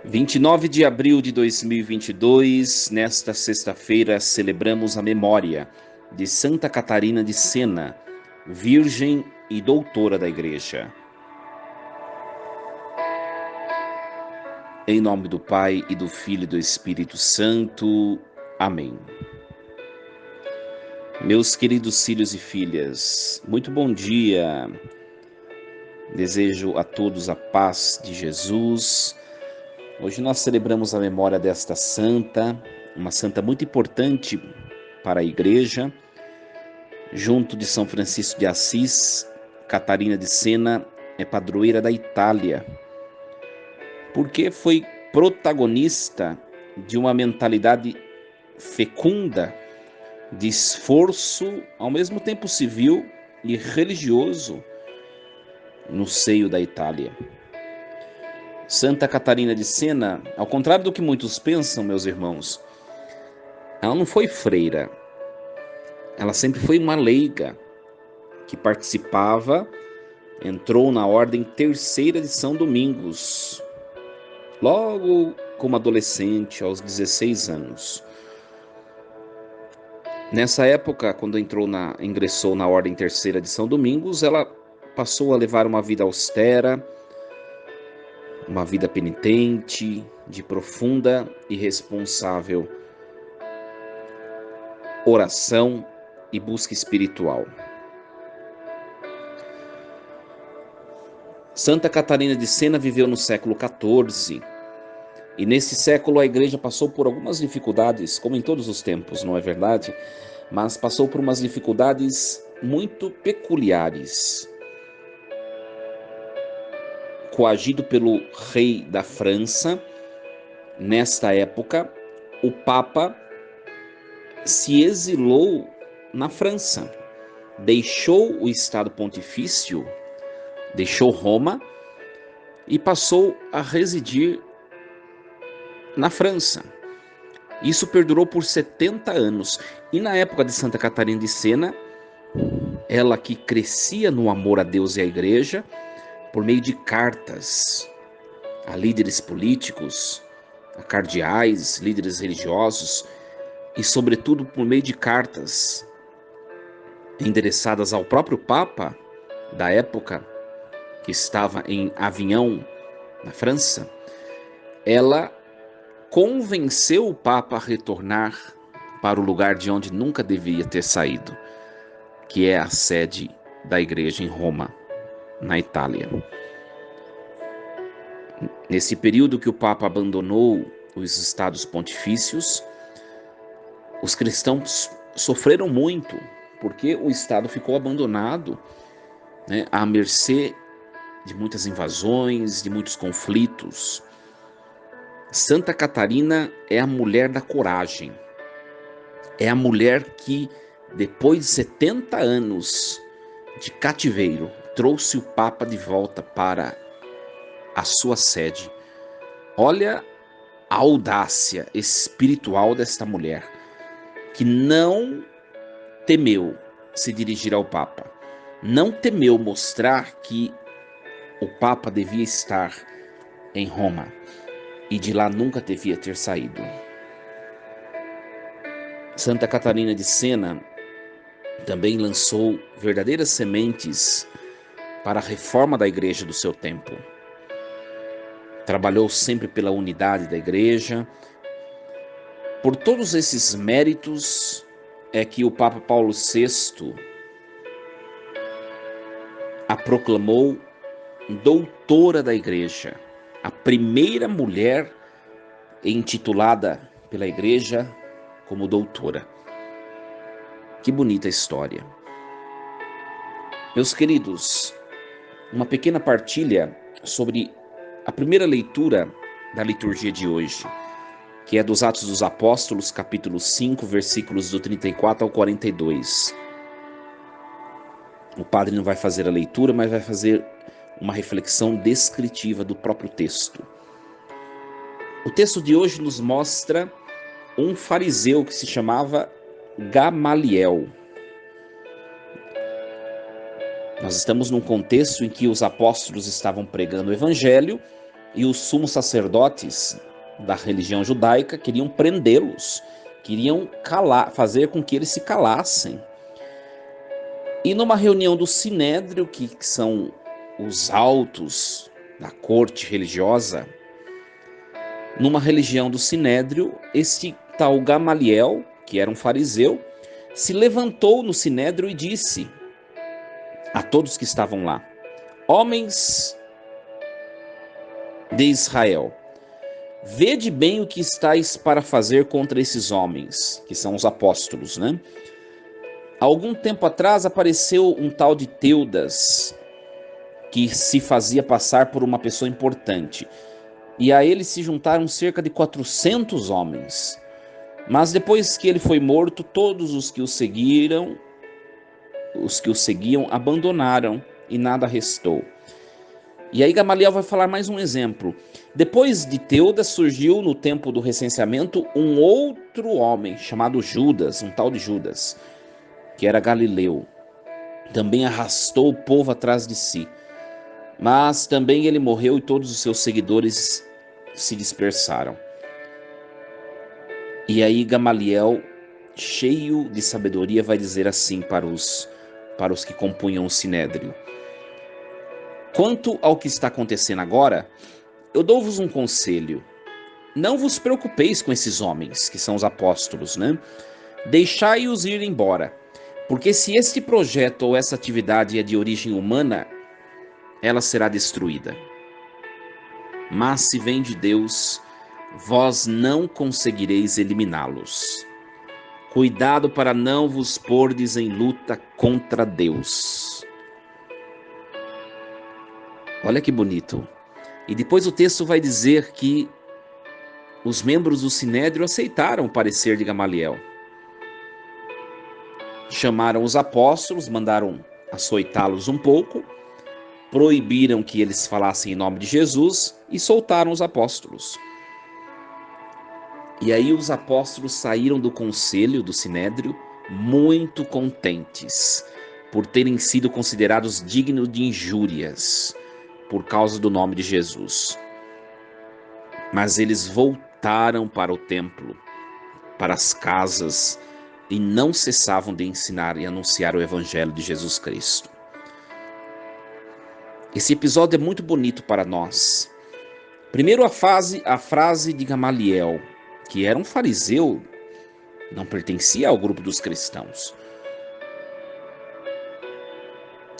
29 de abril de 2022, nesta sexta-feira, celebramos a memória de Santa Catarina de Sena, Virgem e Doutora da Igreja. Em nome do Pai, e do Filho e do Espírito Santo. Amém. Meus queridos filhos e filhas, muito bom dia. Desejo a todos a paz de Jesus. Hoje nós celebramos a memória desta santa, uma santa muito importante para a Igreja. Junto de São Francisco de Assis, Catarina de Sena é padroeira da Itália, porque foi protagonista de uma mentalidade fecunda, de esforço, ao mesmo tempo civil e religioso, no seio da Itália. Santa Catarina de Sena, ao contrário do que muitos pensam, meus irmãos, ela não foi freira, ela sempre foi uma leiga que participava, entrou na Ordem Terceira de São Domingos, logo como adolescente, aos 16 anos. Nessa época, quando ingressou na Ordem Terceira de São Domingos, ela passou a levar uma vida austera, uma vida penitente, de profunda e responsável oração e busca espiritual. Santa Catarina de Sena viveu no século XIV, e nesse século a Igreja passou por algumas dificuldades, como em todos os tempos, não é verdade? Mas passou por umas dificuldades muito peculiares. Coagido pelo rei da França, nesta época, o Papa se exilou na França, deixou o Estado Pontifício, deixou Roma e passou a residir na França. Isso perdurou por 70 anos. E na época de Santa Catarina de Sena, ela que crescia no amor a Deus e à Igreja, por meio de cartas a líderes políticos, a cardeais, líderes religiosos, e sobretudo por meio de cartas endereçadas ao próprio Papa da época, que estava em Avignon, na França, ela convenceu o Papa a retornar para o lugar de onde nunca devia ter saído, que é a sede da Igreja em Roma, na Itália. Nesse período que o Papa abandonou os estados pontifícios, os cristãos sofreram muito, porque o estado ficou abandonado, à mercê de muitas invasões, de muitos conflitos. Santa Catarina é a mulher da coragem. É a mulher que, depois de 70 anos de cativeiro, trouxe o Papa de volta para a sua sede. Olha a audácia espiritual desta mulher, que não temeu se dirigir ao Papa, não temeu mostrar que o Papa devia estar em Roma e de lá nunca devia ter saído. Santa Catarina de Sena também lançou verdadeiras sementes para a reforma da Igreja do seu tempo. Trabalhou sempre pela unidade da Igreja. Por todos esses méritos é que o Papa Paulo VI a proclamou doutora da Igreja, a primeira mulher intitulada pela Igreja como doutora. Que bonita história. Meus queridos, uma pequena partilha sobre a primeira leitura da liturgia de hoje, que é dos Atos dos Apóstolos, capítulo 5, versículos do 34 ao 42. O padre não vai fazer a leitura, mas vai fazer uma reflexão descritiva do próprio texto. O texto de hoje nos mostra um fariseu que se chamava Gamaliel. Nós estamos num contexto em que os apóstolos estavam pregando o evangelho e os sumos sacerdotes da religião judaica queriam prendê-los, queriam fazer com que eles se calassem. E numa reunião do Sinédrio, que são os altos da corte religiosa, numa religião do Sinédrio, esse tal Gamaliel, que era um fariseu, se levantou no Sinédrio e disse a todos que estavam lá: homens de Israel, vede bem o que estáis para fazer contra esses homens, que são os apóstolos, né? Há algum tempo atrás apareceu um tal de Teudas, que se fazia passar por uma pessoa importante. E a ele se juntaram cerca de 400 homens. Mas depois que ele foi morto, todos os que o seguiam, abandonaram e nada restou. E aí Gamaliel vai falar mais um exemplo. Depois de Teudas surgiu no tempo do recenseamento um outro homem chamado Judas, um tal de Judas, que era galileu. Também arrastou o povo atrás de si. Mas também ele morreu e todos os seus seguidores se dispersaram. E aí Gamaliel, cheio de sabedoria, vai dizer assim para os que compunham o Sinédrio: quanto ao que está acontecendo agora, eu dou-vos um conselho. Não vos preocupeis com esses homens, que são os apóstolos, né? Deixai-os ir embora, porque se este projeto ou essa atividade é de origem humana, ela será destruída. Mas se vem de Deus, vós não conseguireis eliminá-los. Cuidado para não vos pordes em luta contra Deus. Olha que bonito. E depois o texto vai dizer que os membros do Sinédrio aceitaram o parecer de Gamaliel. Chamaram os apóstolos, mandaram açoitá-los um pouco, proibiram que eles falassem em nome de Jesus e soltaram os apóstolos. E aí os apóstolos saíram do conselho do Sinédrio muito contentes por terem sido considerados dignos de injúrias por causa do nome de Jesus. Mas eles voltaram para o templo, para as casas, e não cessavam de ensinar e anunciar o evangelho de Jesus Cristo. Esse episódio é muito bonito para nós. Primeiro a frase de Gamaliel, que era um fariseu, não pertencia ao grupo dos cristãos.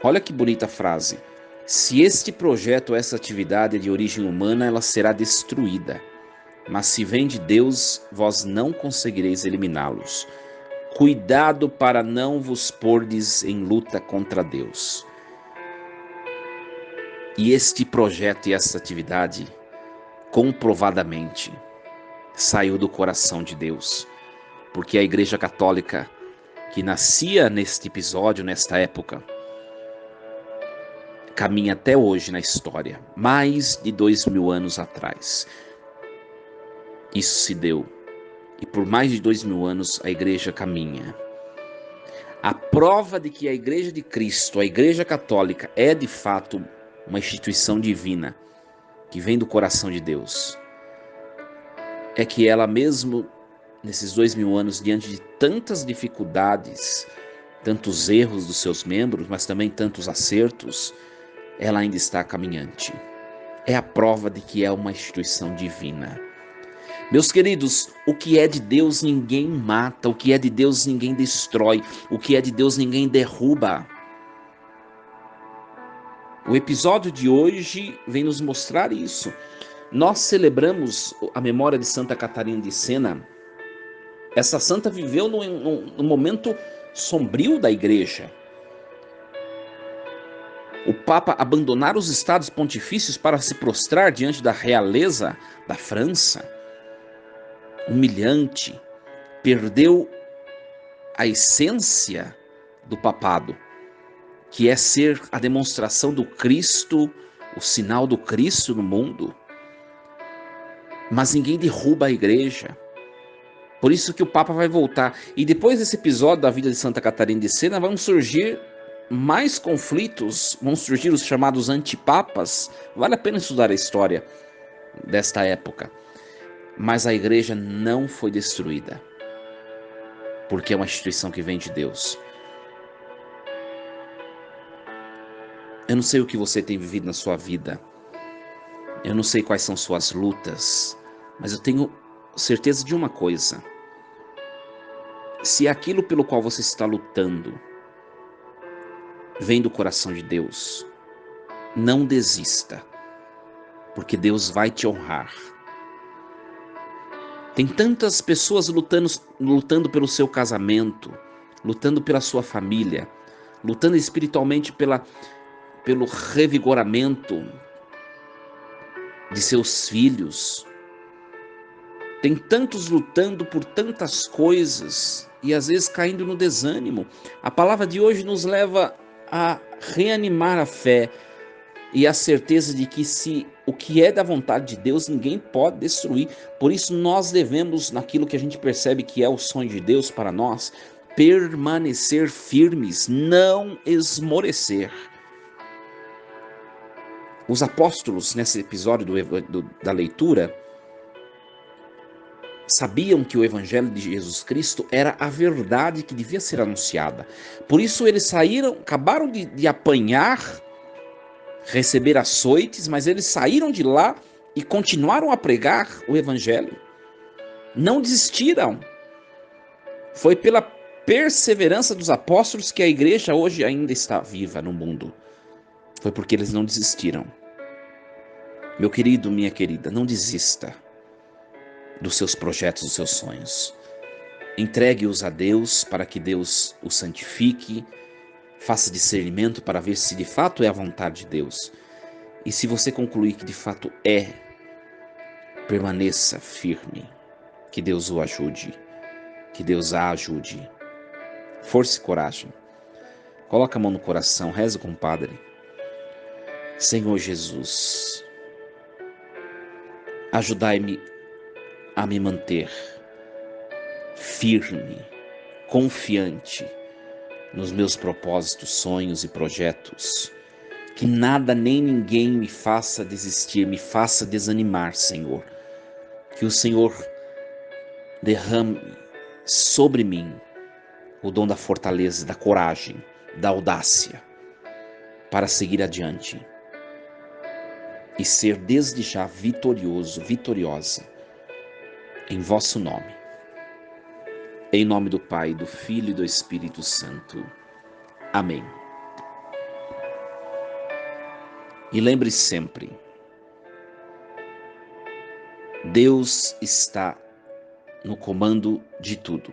Olha que bonita frase. Se este projeto, essa atividade é de origem humana, ela será destruída. Mas se vem de Deus, vós não conseguireis eliminá-los. Cuidado para não vos pordes em luta contra Deus. E este projeto e essa atividade, comprovadamente, saiu do coração de Deus. Porque a Igreja Católica, que nascia neste episódio, nesta época, caminha até hoje na história, mais de 2000 anos atrás. Isso se deu. E por mais de 2000 anos a Igreja caminha. A prova de que a Igreja de Cristo, a Igreja Católica, é de fato uma instituição divina, que vem do coração de Deus, é que ela mesmo, nesses 2000 anos, diante de tantas dificuldades, tantos erros dos seus membros, mas também tantos acertos, ela ainda está caminhante. É a prova de que é uma instituição divina. Meus queridos, o que é de Deus ninguém mata, o que é de Deus ninguém destrói, o que é de Deus ninguém derruba. O episódio de hoje vem nos mostrar isso. Nós celebramos a memória de Santa Catarina de Sena. Essa santa viveu num momento sombrio da igreja. O Papa abandonar os estados pontifícios para se prostrar diante da realeza da França. Humilhante. Perdeu a essência do papado, que é ser a demonstração do Cristo, o sinal do Cristo no mundo. Mas ninguém derruba a igreja. Por isso que o Papa vai voltar. E depois desse episódio da vida de Santa Catarina de Sena, vão surgir mais conflitos, vão surgir os chamados antipapas. Vale a pena estudar a história. desta época. Mas a igreja não foi destruída, porque é uma instituição que vem de Deus. Eu não sei o que você tem vivido na sua vida, eu não sei quais são suas lutas, mas eu tenho certeza de uma coisa: se aquilo pelo qual você está lutando vem do coração de Deus, não desista, porque Deus vai te honrar. Tem tantas pessoas lutando pelo seu casamento, lutando pela sua família, lutando espiritualmente pelo revigoramento de seus filhos. Tem tantos lutando por tantas coisas e às vezes caindo no desânimo. A palavra de hoje nos leva a reanimar a fé e a certeza de que se o que é da vontade de Deus, ninguém pode destruir. Por isso nós devemos, naquilo que a gente percebe que é o sonho de Deus para nós, permanecer firmes, não esmorecer. Os apóstolos, nesse episódio da leitura, sabiam que o evangelho de Jesus Cristo era a verdade que devia ser anunciada. Por isso eles acabaram de apanhar, receber açoites, mas eles saíram de lá e continuaram a pregar o evangelho. Não desistiram. Foi pela perseverança dos apóstolos que a igreja hoje ainda está viva no mundo. Foi porque eles não desistiram. Meu querido, minha querida, não desista dos seus projetos, dos seus sonhos. Entregue-os a Deus para que Deus os santifique, faça discernimento para ver se de fato é a vontade de Deus. E se você concluir que de fato é, permaneça firme. Que Deus o ajude, que Deus a ajude. Força e coragem. Coloca a mão no coração, reza com o Padre. Senhor Jesus, ajudai-me a me manter firme, confiante nos meus propósitos, sonhos e projetos. Que nada nem ninguém me faça desistir, me faça desanimar, Senhor. Que o Senhor derrame sobre mim o dom da fortaleza, da coragem, da audácia, para seguir adiante e ser desde já vitorioso, vitoriosa, em vosso nome. Em nome do Pai, do Filho e do Espírito Santo. Amém. E lembre sempre, Deus está no comando de tudo.